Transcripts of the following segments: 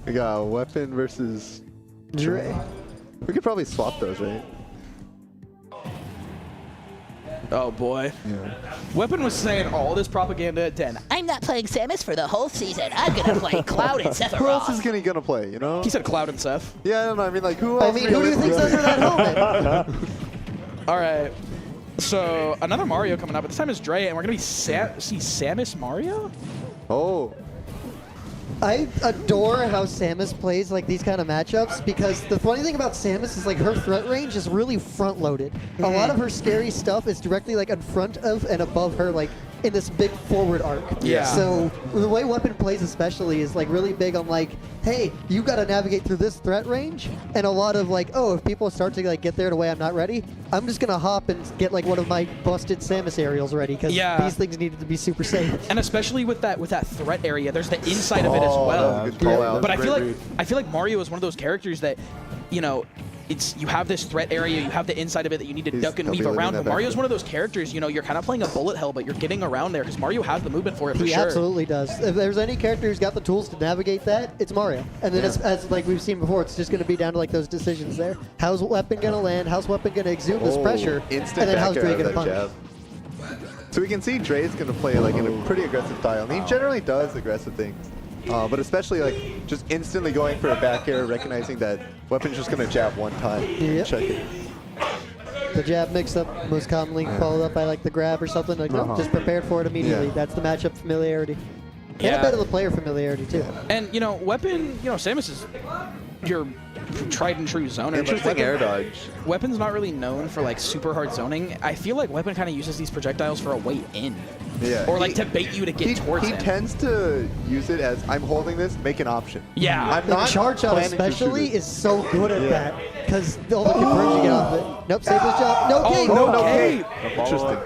We got Weapon versus Dre. We could probably swap those, right? Oh boy. Yeah. Weapon was saying all this propaganda at 10. I'm not playing Samus for the whole season. I'm gonna play Cloud and Sephiroth. Who else is gonna play, you know? He said Cloud and Seth. Yeah, I don't know. I mean, like, who else? I mean, who do you think's under that helmet? All right. So another Mario coming up, but this time it's Dre, and we're gonna see Samus Mario? Oh. I adore how Samus plays like these kind of matchups because the funny thing about Samus is like her threat range is really front loaded. A lot of her scary stuff is directly like in front of and above her, like in this big forward arc. Yeah. So the way Weapon plays especially is like really big on like, hey, you got to navigate through this threat range, and a lot of like, oh, if people start to like get there in a way I'm not ready, I'm just gonna hop and get like one of my busted Samus aerials ready because these things needed to be super safe. And especially with that threat area, there's the inside of it as well. Good call out. But I feel like Mario is one of those characters that, you know, you have this threat area, you have the inside of it that you need to duck and weave around. But Mario's one of those characters, you know, you're kind of playing a bullet hell, but you're getting around there because Mario has the movement for it for He sure. absolutely does. If there's any character who's got the tools to navigate that, it's Mario. And then as like we've seen before, it's just going to be down to like those decisions there. How's Weapon going to land? How's Weapon going to exude this pressure? Instant and then how's back Dre air going to out of punish? that jab. So we can see Dre's going to play like in a pretty aggressive style. And he generally does aggressive things. But especially like just instantly going for a back air, recognizing that Weapon's just going to jab one time. Check it. The jab mix-up most commonly followed up by like the grab or something. Like, nope, just prepared for it immediately. That's the matchup familiarity. And a bit of the player familiarity too. And you know, Weapon, you know, Samus is your tried and true zoner. Interesting air dodge. Weapon's not really known for like super hard zoning. I feel like Weapon kind of uses these projectiles for a way in. Yeah. Or like to bait you to get towards him. He tends to use it as, I'm holding this, make an option. Yeah. I'm not charge shot especially is so good at that. Because all the confirms you get off of it. Nope, save this job. No K. No K. Interesting.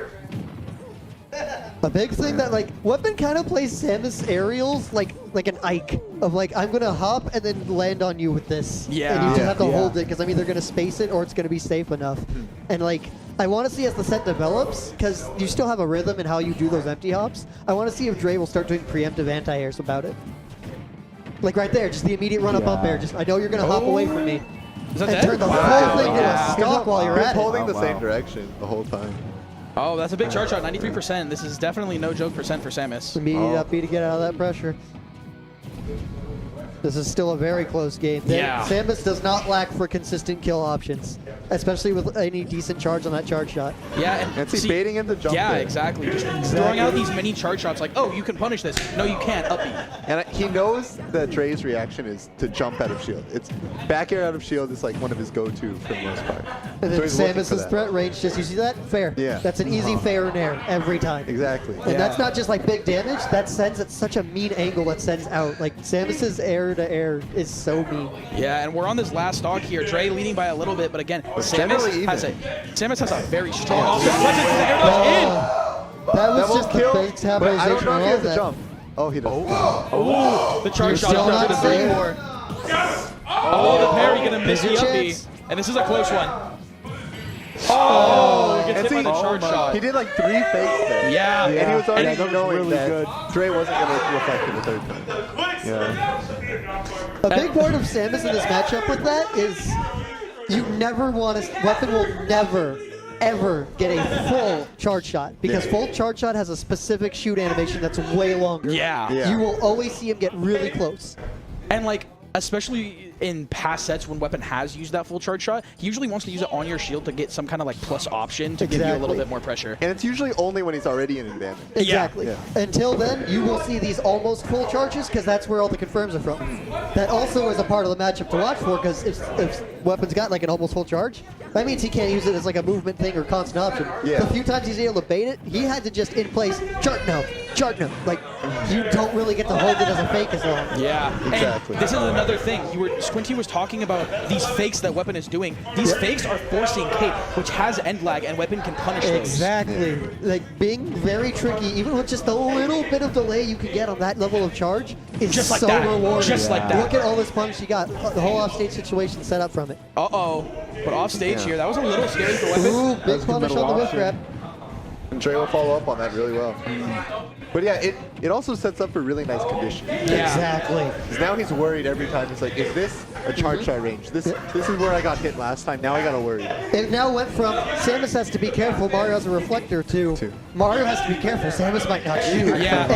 A big thing that like Weapon kind of plays Samus aerials like an Ike of like I'm gonna hop and then land on you with this. Yeah. And you just have to hold it because I'm either gonna space it or it's gonna be safe enough. And like I want to see as the set develops because you still have a rhythm in how you do those empty hops. I want to see if Dre will start doing preemptive anti-airs about it. Like right there, just the immediate run up air. Just I know you're gonna hop away from me. Is that and dead? turn the whole thing to a stock while you're He's at it. holding the same direction the whole time. Oh, that's a big charge shot, 93%. This is definitely no joke percent for Samus. Immediate up B to get out of that pressure. This is still a very close game. Samus does not lack for consistent kill options, especially with any decent charge on that charge shot. Yeah, and see, baiting him to jump Yeah, there. exactly. Just throwing out these mini charge shots like, oh, you can punish this. No, you can't. Up B. And he knows that Dre's reaction is to jump out of shield. It's back air out of shield is like one of his go-to for the most part. And then so he's looking for Samus's that. threat range, just you see that? Fair. Yeah. That's an easy fair and air every time. Exactly. And that's not just like big damage, that sends at such a mean angle that sends out. Like Samus's air to air is so mean. Yeah, and we're on this last stock here. Dre leading by a little bit, but again, Samus has a very strong presence. That was just kill, the big but I don't stabilization know if he has of a that. jump. Oh, he does. Oh, the charge shot still is not to the safe. 3-4. Oh, the parry gonna miss There's the your up B. chance. And this is a close one. Oh, he gets hit by the charge shot. He did like 3 fakes there. Yeah. And he was already that was knowing really that good. Dre wasn't going to reflect it the third time. Yeah. A big part of Samus in this matchup with that is you never want to. Weapon will never, ever get a full charge shot because full charge shot has a specific shoot animation that's way longer. Yeah. You will always see him get really close. And like, especially in past sets when Weapon has used that full charge shot, he usually wants to use it on your shield to get some kind of like plus option to give you a little bit more pressure. And it's usually only when he's already in advantage. Exactly. Yeah. Until then, you will see these almost full charges because that's where all the confirms are from. That also is a part of the matchup to watch for because if Weapon's got like an almost full charge, that means he can't use it as like a movement thing or constant option. Yeah. The few times he's able to bait it, he had to just in place, chart no. Like, you don't really get to hold it as a fake as long. Yeah, Exactly. And this is another thing. Squinty was talking about these fakes that Weapon is doing. These fakes are forcing Cape, which has end lag, and Weapon can punish those. Exactly. Like, being very tricky, even with just a little bit of delay you can get on that level of charge, is Just like so that. rewarding. Just like that. Look at all this punish you got. The whole offstage situation set up from it. Uh-oh. But off stage here, that was a little scary for Weapon. Ooh, big punish on the whip grab. And Dre will follow up on that really well. But yeah, it also sets up for really nice condition. Exactly. Because now he's worried every time. He's like, is this a charge shot range? This is where I got hit last time. Now I gotta worry. It now went from Samus has to be careful, Mario has a reflector, to Mario has to be careful, Samus might not shoot. Yeah.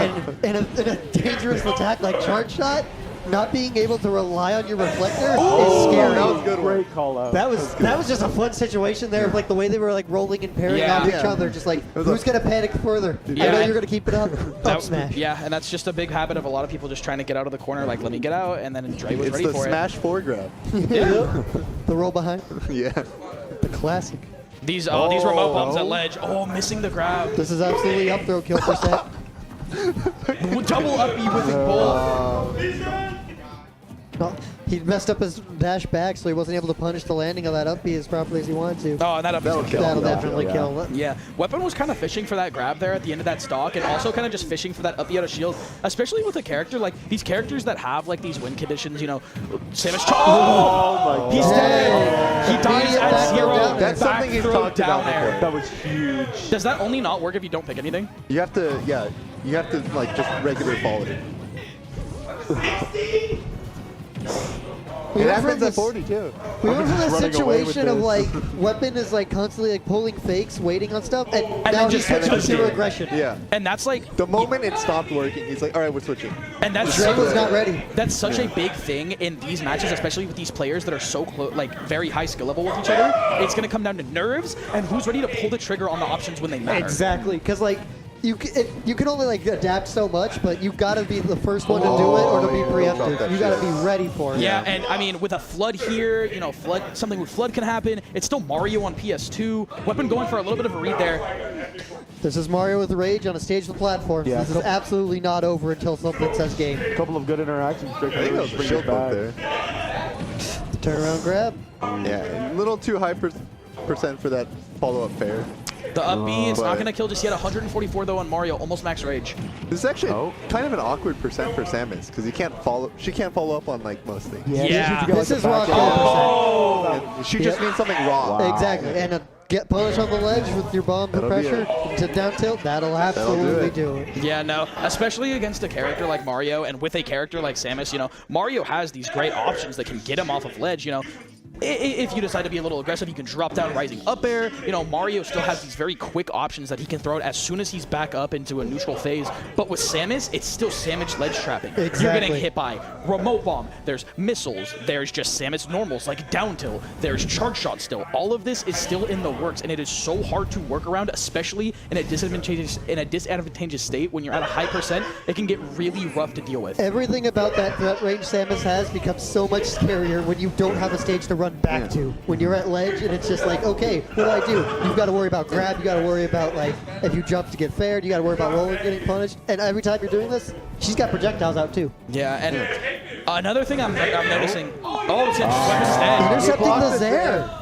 And in a dangerous attack like charge shot, not being able to rely on your reflector is scary. That was a good one. Great call out. That was just a fun situation there, of like the way they were like rolling and parrying off each other, just like who's gonna panic further? I know you're gonna keep it up. Up smash. Yeah, and that's just a big habit of a lot of people just trying to get out of the corner, like let me get out, and then Dre was ready for it. It's the smash forward grab. The roll behind. Yeah. The classic. These remote bombs at ledge. Oh, missing the grab. This is absolutely up throw kill percent. Double up E with both. No, he messed up his dash back, so he wasn't able to punish the landing of that up B as properly as he wanted to. Oh, and that up That'll kill. That'll definitely kill. Yeah, Weapon was kind of fishing for that grab there at the end of that stock, and also kind of just fishing for that up B out of shield, especially with a character like these characters that have like these win conditions, you know, Samus. Oh my He's God. dead. He dies at 0. That's something he's talked down about there. before. That was huge. Does that only not work if you don't pick anything? You have to, you have to like just regular follow it. It happens at 40 too. We went from just this running away with situation of this. like Weapon is like constantly like pulling fakes, waiting on stuff, and now then he's just switching to switching. zero aggression. Yeah. And that's like, The moment it stopped working, he's like, all right, we're switching. and that's Dre was not ready. That's such a big thing in these matches, especially with these players that are so close, like very high skill level with each other. It's gonna come down to nerves and who's ready to pull the trigger on the options when they matter. Exactly, because like you can only like adapt so much, but you gotta be the first one to do it or to be preemptive. You gotta be ready for it. Yeah, and I mean, with a flood here, you know, something with flood can happen. It's still Mario on PS2. Weapon going for a little bit of a read there. This is Mario with Rage on a stage of the platform. Yeah. This is absolutely not over until something says game. A couple of good interactions. I think that was a shield poke there. Turnaround grab. Yeah, a little too high percent for that follow-up fair. The up B is not But- going to kill just yet. 144 though on Mario, almost max rage. This is actually kind of an awkward percent for Samus because she can't follow up on like most things. Yeah. This is rock And she just means something wrong. Exactly, and get punished on the ledge with your bomb That'll be pressure to down tilt. That'll absolutely do it. Yeah, no, especially against a character like Mario and with a character like Samus, you know, Mario has these great options that can get him off of ledge, you know. If you decide to be a little aggressive, you can drop down rising up air. You know, Mario still has these very quick options that he can throw out as soon as he's back up into a neutral phase. But with Samus, it's still Samus ledge trapping. Exactly. You're getting hit by remote bomb. There's missiles. There's just Samus normals like down tilt. There's charge shot still. All of this is still in the works, and it is so hard to work around, especially in a disadvantageous state when you're at a high percent. It can get really rough to deal with. Everything about that threat range Samus has becomes so much scarier when you don't have a stage to run back to. When you're at ledge and it's just like, okay, what do I do? You've got to worry about grab, you got to worry about like, if you jump to get fared, you got to worry about rolling getting punished. And every time you're doing this, she's got projectiles out too. Yeah, and another thing I'm noticing. Oh, it's Weapon's dead. Intercepting the Zaire.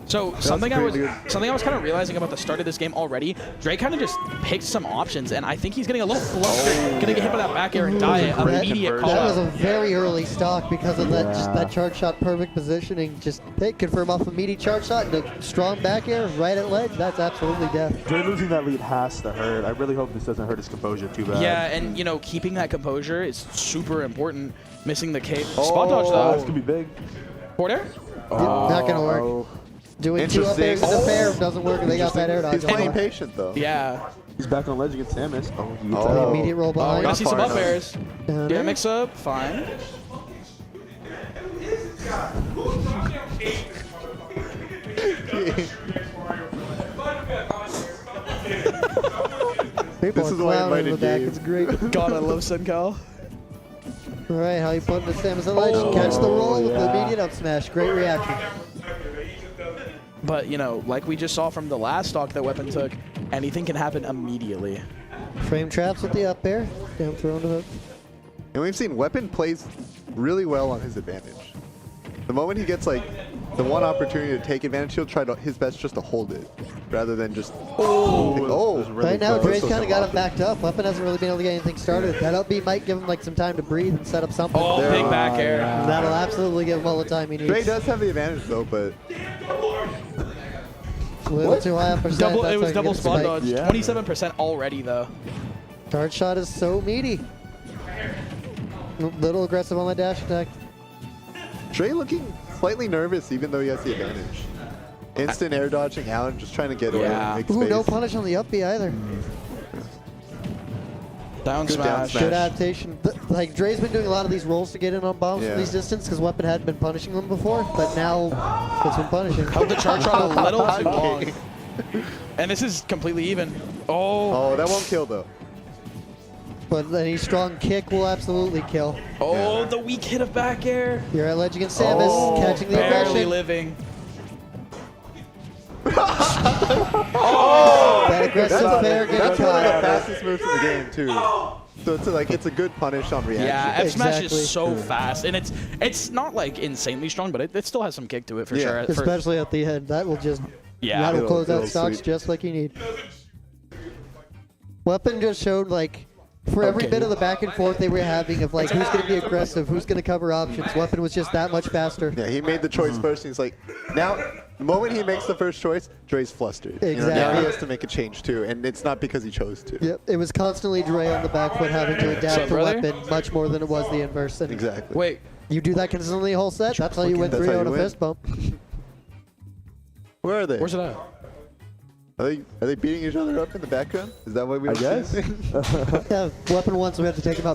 So something I was pretty good. kind of realizing about the start of this game already. Drake kind of just picked some options, and I think he's getting a little flustered, gonna get hit by that back air and die. Immediate call That was out. a very early stock because of that just that charge shot perfect positioning. Just confirm off immediate charge shot and a strong back air right at ledge. That's absolutely death. Dre losing that lead has to hurt. I really hope this doesn't hurt his composure too bad. Yeah, and you know, keeping that composure is super important. Missing the cape. Spot dodge That's though. gonna be big. Forward air? Not gonna work. Doing two up airs in the fair doesn't work, and they got that air dodge. He's playing patient though. Yeah. He's back on ledge against Samus. Oh, he The oh. immediate roll Oh, we're behind. gonna see some far up enough. airs. Down Yeah, air. mix up. Fine. People This are is why I clowning in the invited back. Gabe. It's great. God, I love CenCal. All right, how you putting the Samus at ledge? Catch the roll with the immediate up smash. Great reaction. But, you know, like we just saw from the last stock that Weapon took, anything can happen immediately. Frame traps with the up air. Down throw into hook. And we've seen Weapon plays really well on his advantage. The moment he gets like the one opportunity to take advantage, he'll try his best just to hold it, rather than just. Right now, close. Dre's kind of got him backed up. Weapon hasn't really been able to get anything started. That up B might give him like some time to breathe and set up something. Oh, big back air. That'll absolutely give him all the time he needs. Dre does have the advantage though, but A little too high on percent. Double, That's it was how you double get a spawn spike. dodge. Yeah. 27% already, though. Dart shot is so meaty. Little aggressive on the dash attack. Dre looking slightly nervous, even though he has the advantage. Instant air dodging out and just trying to get away Yeah. and make Ooh, space. no punish on the up B either. Down Good down smash. smash. Good adaptation. Like, Dre's been doing a lot of these rolls to get in on bombs Yeah. from these distance because Weapon hadn't been punishing them before, but now it's been punishing. Held the charge shot a little too long. And this is completely even. Oh. Oh, that won't kill though. But any strong kick will absolutely kill. Oh, the weak hit of back air. You're at ledge against Samus, Oh, catching the Barely aggression. living. That aggressive fair getting That's one of the caught. fastest moves in the game too. So it's a good punish on reaction. Yeah, F smash Exactly. is so fast, and it's not like insanely strong, but it still has some kick to it for Yeah. sure. Especially at the end. That will just Yeah. that'll It'll- close out it'll stocks sweep. just like you need. Weapon just showed like for every Okay. bit of the back and forth they were having of like who's going to be aggressive, who's going to cover options. Weapon was just that much faster. Yeah, he made the choice first, and he's like, now, the moment he makes the first choice, Dre's flustered. You know, now Exactly. he has to make a change too, and it's not because he chose to. Yep, it was constantly Dre on the back foot having to adapt So, to brother? Weapon much more than it was the inverse. And Exactly. Wait, you do that consistently the whole set. That's how you win That's 3 how on you a win. fist bump. Where are they? where's it at? Are they beating each other up in the background? Is that what we I were guess. seeing? Yeah, Weapon won, so we have to take him out